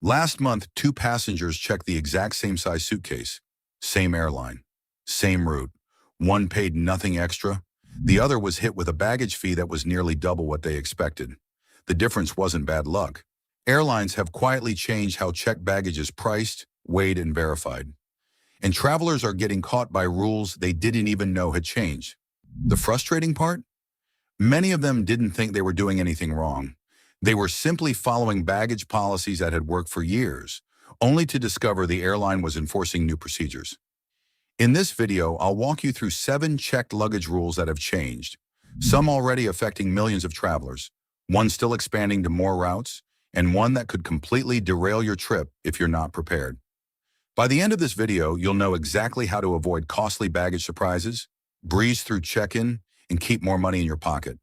Last month, two passengers checked the exact same size suitcase, same airline, same route. One paid nothing extra. The other was hit with a baggage fee that was nearly double what they expected. The difference wasn't bad luck. Airlines have quietly changed how checked baggage is priced, weighed, and verified. And travelers are getting caught by rules they didn't even know had changed. The frustrating part? Many of them didn't think they were doing anything wrong. They were simply following baggage policies that had worked for years, only to discover the airline was enforcing new procedures. In this video, I'll walk you through 7 checked luggage rules that have changed, some already affecting millions of travelers, one still expanding to more routes, and one that could completely derail your trip if you're not prepared. By the end of this video, you'll know exactly how to avoid costly baggage surprises, breeze through check-in, and keep more money in your pocket.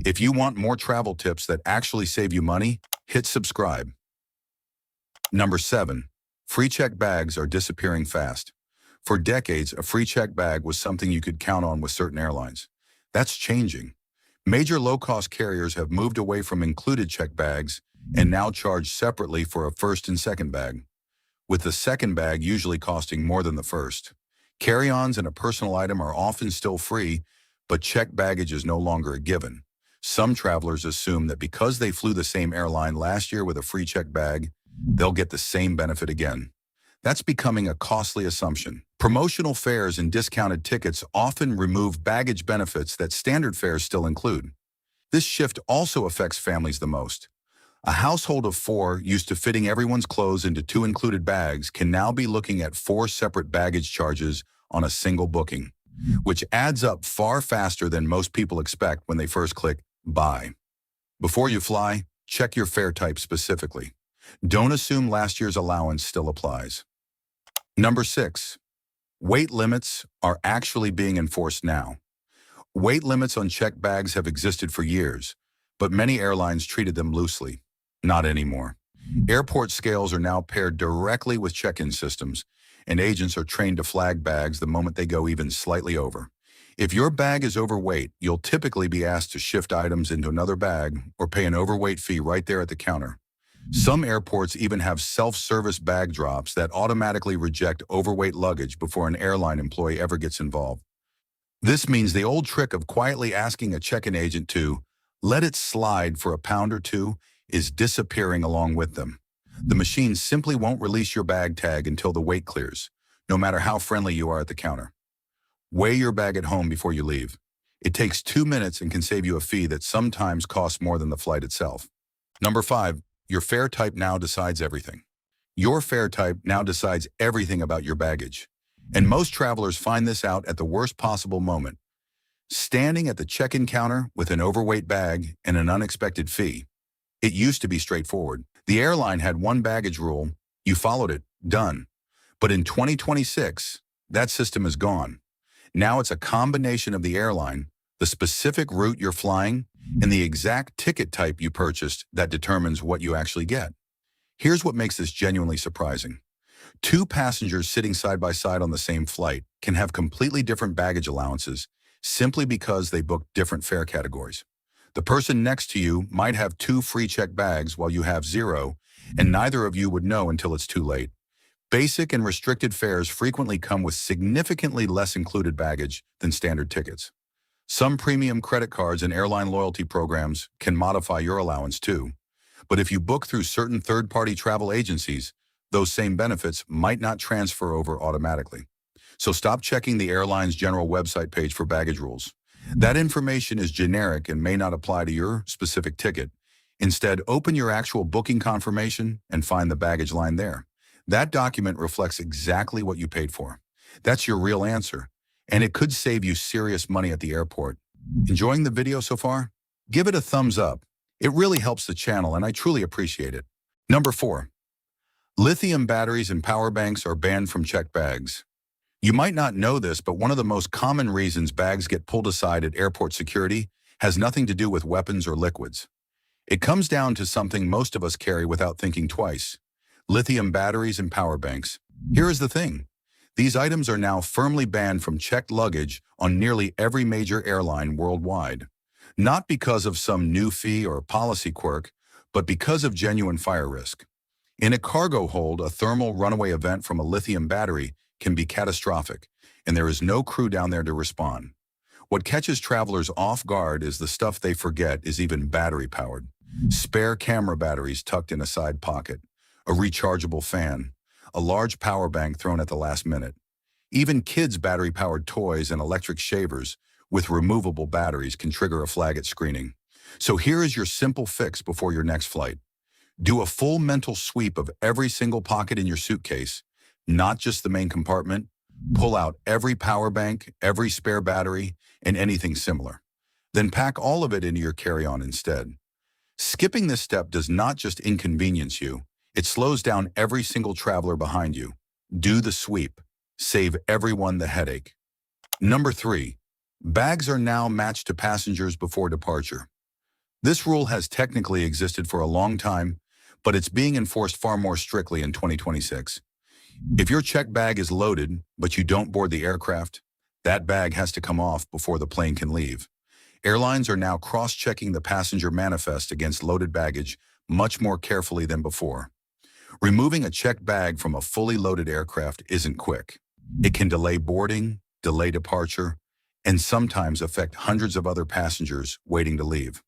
If you want more travel tips that actually save you money, hit subscribe. Number 7. Free checked bags are disappearing fast. For decades, a free checked bag was something you could count on with certain airlines. That's changing. Major low-cost carriers have moved away from included checked bags and now charge separately for a first and second bag, with the second bag usually costing more than the first. Carry-ons and a personal item are often still free, but checked baggage is no longer a given. Some travelers assume that because they flew the same airline last year with a free checked bag, they'll get the same benefit again. That's becoming a costly assumption. Promotional fares and discounted tickets often remove baggage benefits that standard fares still include. This shift also affects families the most. A household of 4 used to fitting everyone's clothes into 2 included bags can now be looking at 4 separate baggage charges on a single booking, which adds up far faster than most people expect when they first click buy. Before you fly, check your fare type specifically. Don't assume last year's allowance still applies. Number 6. Weight limits are actually being enforced now. Weight limits on checked bags have existed for years, but many airlines treated them loosely. Not anymore. Airport scales are now paired directly with check-in systems, and agents are trained to flag bags the moment they go even slightly over. If your bag is overweight, you'll typically be asked to shift items into another bag or pay an overweight fee right there at the counter. Some airports even have self-service bag drops that automatically reject overweight luggage before an airline employee ever gets involved. This means the old trick of quietly asking a check-in agent to let it slide for a pound or two is disappearing along with them. The machine simply won't release your bag tag until the weight clears, no matter how friendly you are at the counter. Weigh your bag at home before you leave. It takes 2 minutes and can save you a fee that sometimes costs more than the flight itself. Number 5. Your fare type now decides everything. Your fare type now decides everything about your baggage. And most travelers find this out at the worst possible moment. Standing at the check-in counter with an overweight bag and an unexpected fee. It used to be straightforward. The airline had one baggage rule, you followed it, done. But in 2026, that system is gone. Now it's a combination of the airline, the specific route you're flying, and the exact ticket type you purchased that determines what you actually get. Here's what makes this genuinely surprising. 2 passengers sitting side by side on the same flight can have completely different baggage allowances simply because they booked different fare categories. The person next to you might have 2 free checked bags while you have 0, and neither of you would know until it's too late. Basic and restricted fares frequently come with significantly less included baggage than standard tickets. Some premium credit cards and airline loyalty programs can modify your allowance too. But if you book through certain third-party travel agencies, those same benefits might not transfer over automatically. So stop checking the airline's general website page for baggage rules. That information is generic and may not apply to your specific ticket. Instead, open your actual booking confirmation and find the baggage line there. That document reflects exactly what you paid for. That's your real answer, and it could save you serious money at the airport. Enjoying the video so far? Give it a thumbs up. It really helps the channel, and I truly appreciate it. Number 4. Lithium batteries and power banks are banned from checked bags. You might not know this, but one of the most common reasons bags get pulled aside at airport security has nothing to do with weapons or liquids. It comes down to something most of us carry without thinking twice: lithium batteries and power banks. Here is the thing. These items are now firmly banned from checked luggage on nearly every major airline worldwide. Not because of some new fee or policy quirk, but because of genuine fire risk. In a cargo hold, a thermal runaway event from a lithium battery can be catastrophic, and there is no crew down there to respond. What catches travelers off guard is the stuff they forget is even battery-powered. Spare camera batteries tucked in a side pocket, a rechargeable fan, a large power bank thrown at the last minute. Even kids' battery-powered toys and electric shavers with removable batteries can trigger a flag at screening. So here is your simple fix before your next flight. Do a full mental sweep of every single pocket in your suitcase, not just the main compartment. Pull out every power bank, every spare battery, and anything similar. Then pack all of it into your carry-on instead. Skipping this step does not just inconvenience you, it slows down every single traveler behind you. Do the sweep. Save everyone the headache. Number 3. Bags are now matched to passengers before departure. This rule has technically existed for a long time, but it's being enforced far more strictly in 2026. If your checked bag is loaded, but you don't board the aircraft, that bag has to come off before the plane can leave. Airlines are now cross-checking the passenger manifest against loaded baggage much more carefully than before. Removing a checked bag from a fully loaded aircraft isn't quick. It can delay boarding, delay departure, and sometimes affect hundreds of other passengers waiting to leave.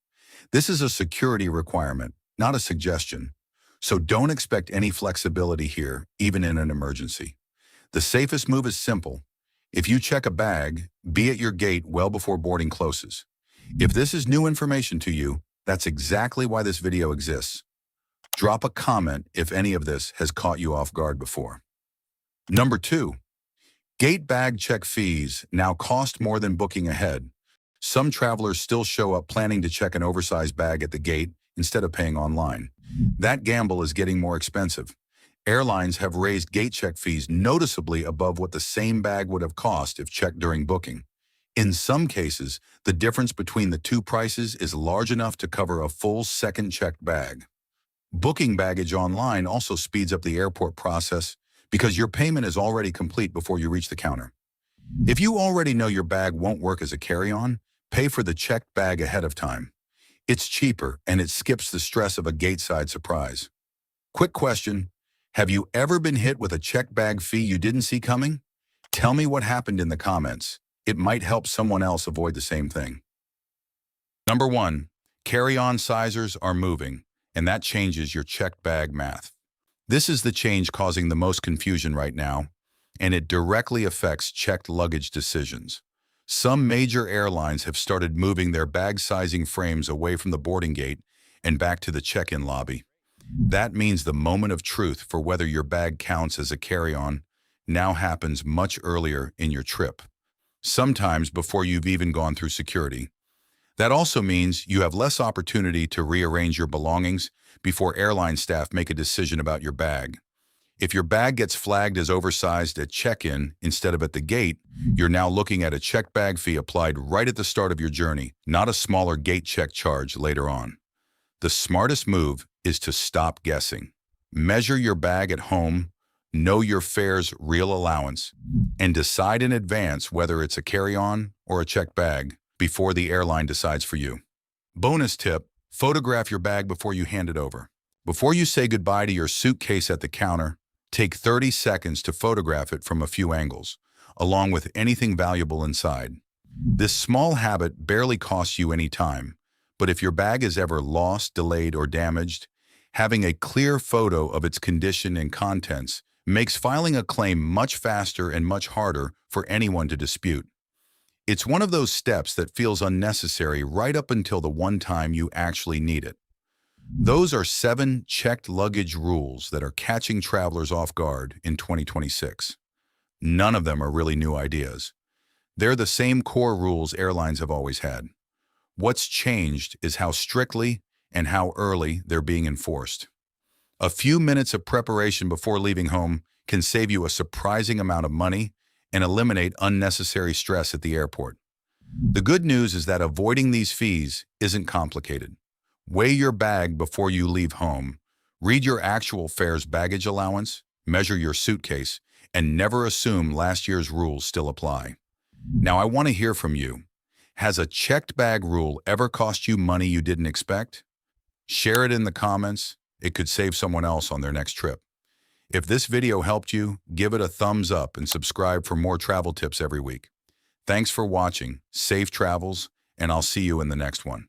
This is a security requirement, not a suggestion. So don't expect any flexibility here, even in an emergency. The safest move is simple. If you check a bag, be at your gate well before boarding closes. If this is new information to you, that's exactly why this video exists. Drop a comment if any of this has caught you off guard before. Number 2. Gate bag check fees now cost more than booking ahead. Some travelers still show up planning to check an oversized bag at the gate instead of paying online. That gamble is getting more expensive. Airlines have raised gate check fees noticeably above what the same bag would have cost if checked during booking. In some cases, the difference between the two prices is large enough to cover a full second checked bag. Booking baggage online also speeds up the airport process because your payment is already complete before you reach the counter. If you already know your bag won't work as a carry-on, pay for the checked bag ahead of time. It's cheaper and it skips the stress of a gateside surprise. Quick question, have you ever been hit with a checked bag fee you didn't see coming? Tell me what happened in the comments. It might help someone else avoid the same thing. Number 1, carry-on sizers are moving, and that changes your checked bag math. This is the change causing the most confusion right now, and it directly affects checked luggage decisions. Some major airlines have started moving their bag sizing frames away from the boarding gate and back to the check-in lobby. That means the moment of truth for whether your bag counts as a carry-on now happens much earlier in your trip, sometimes before you've even gone through security. That also means you have less opportunity to rearrange your belongings before airline staff make a decision about your bag. If your bag gets flagged as oversized at check-in instead of at the gate, you're now looking at a checked bag fee applied right at the start of your journey, not a smaller gate check charge later on. The smartest move is to stop guessing. Measure your bag at home, know your fare's real allowance, and decide in advance whether it's a carry-on or a checked bag before the airline decides for you. Bonus tip, photograph your bag before you hand it over. Before you say goodbye to your suitcase at the counter, take 30 seconds to photograph it from a few angles, along with anything valuable inside. This small habit barely costs you any time, but if your bag is ever lost, delayed, or damaged, having a clear photo of its condition and contents makes filing a claim much faster and much harder for anyone to dispute. It's one of those steps that feels unnecessary right up until the one time you actually need it. Those are 7 checked luggage rules that are catching travelers off guard in 2026. None of them are really new ideas. They're the same core rules airlines have always had. What's changed is how strictly and how early they're being enforced. A few minutes of preparation before leaving home can save you a surprising amount of money and eliminate unnecessary stress at the airport. The good news is that avoiding these fees isn't complicated. Weigh your bag before you leave home, read your actual fare's baggage allowance, measure your suitcase, and never assume last year's rules still apply. Now I want to hear from you. Has a checked bag rule ever cost you money you didn't expect? Share it in the comments, It could save someone else on their next trip. If this video helped you, give it a thumbs up and subscribe for more travel tips every week. Thanks for watching, safe travels, and I'll see you in the next one.